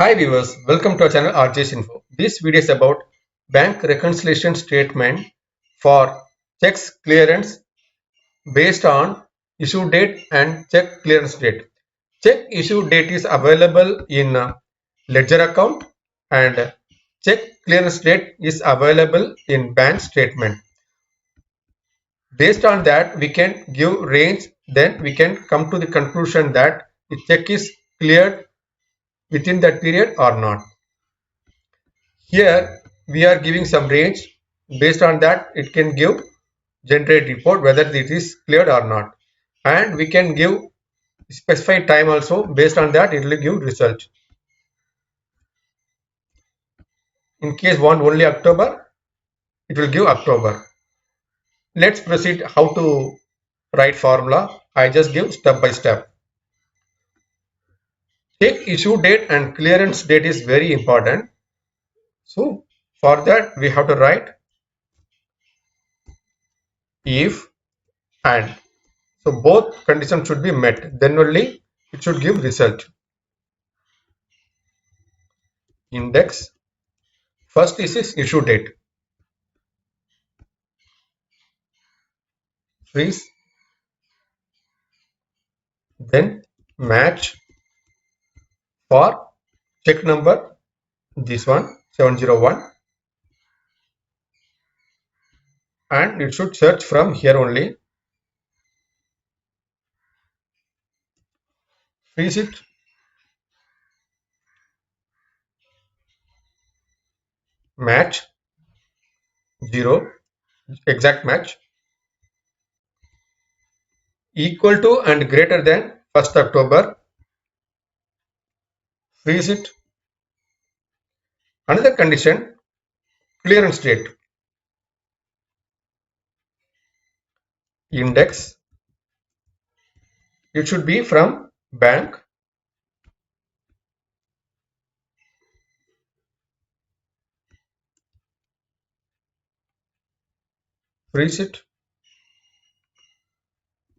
Hi viewers, welcome to our channel RJ's Info. This video is about bank reconciliation statement for checks clearance based on issue date and check clearance date. Check issue date is available in ledger account and check clearance date is available in bank statement. Based on that, we can give range, then we can come to the conclusion that the check is cleared within that period or not. Here we are giving some range. Based on that, it can give generate report whether it is cleared or not, and we can give specified time also. Based on that, it will give result. In case want only October, it will give October. Let's proceed how to write formula. I just give step by step. Take issue date and clearance date is very important. So for that we have to write if and. So both conditions should be met, then only it should give result. Index, first is issue date, freeze, then match for check number, this one 701, and it should search from here only. Freeze it, match 0, exact match, equal to and greater than 1st October, freeze it. Another condition, clearance date, index, it should be from bank, freeze it,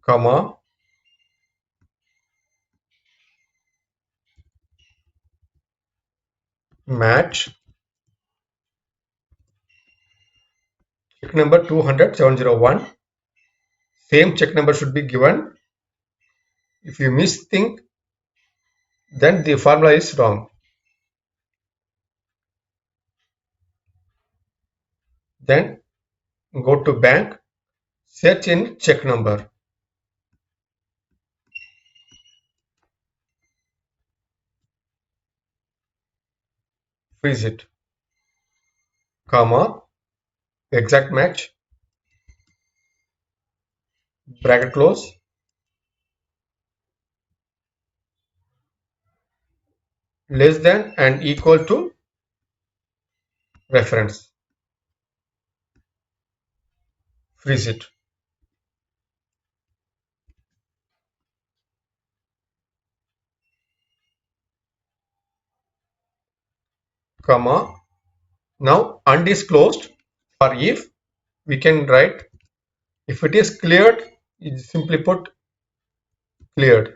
comma, match check number 200 701. Same check number should be given. If you miss thing, then the formula is wrong. Then go to bank, search in check number, freeze it, comma, exact match, bracket close, less than and equal to reference, freeze it, comma. Now undisclosed. For if, we can write if it is cleared, you simply put cleared.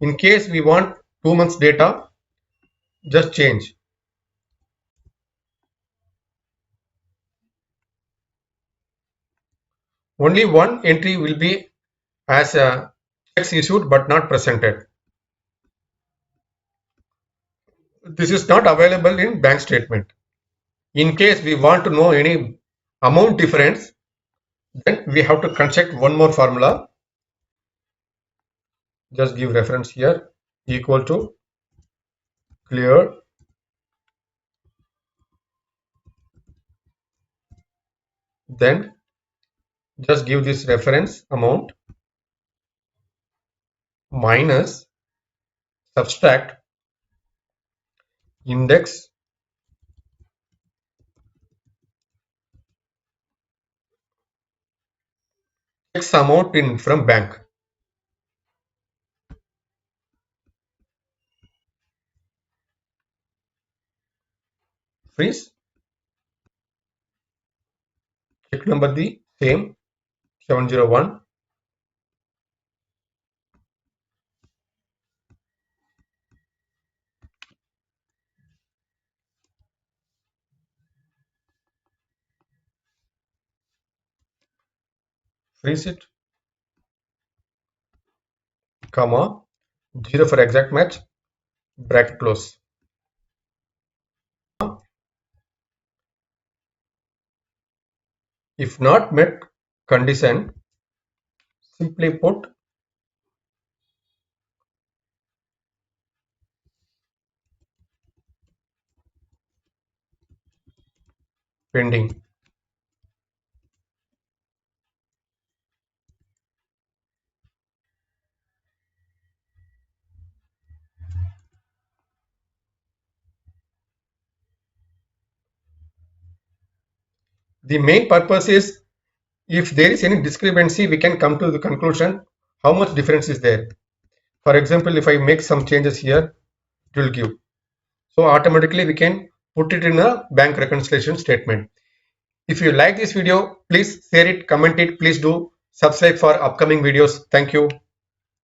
In case we want 2 months data, just change. Only one entry will be as a checks issued but not presented. This is not available in bank statement. In case we want to know any amount difference, then we have to construct one more formula. Just give reference here, equal to clear, then just give this reference amount minus subtract index X amount in from bank, freeze, check number the same 701, freeze it, comma, 0 for exact match, bracket close. If not met condition, simply put pending. The main purpose is if there is any discrepancy, we can come to the conclusion how much difference is there. For example, if I make some changes here, it will give. So automatically we can put it in a bank reconciliation statement. If you like this video, please share it, comment it, please do subscribe for upcoming videos. Thank you.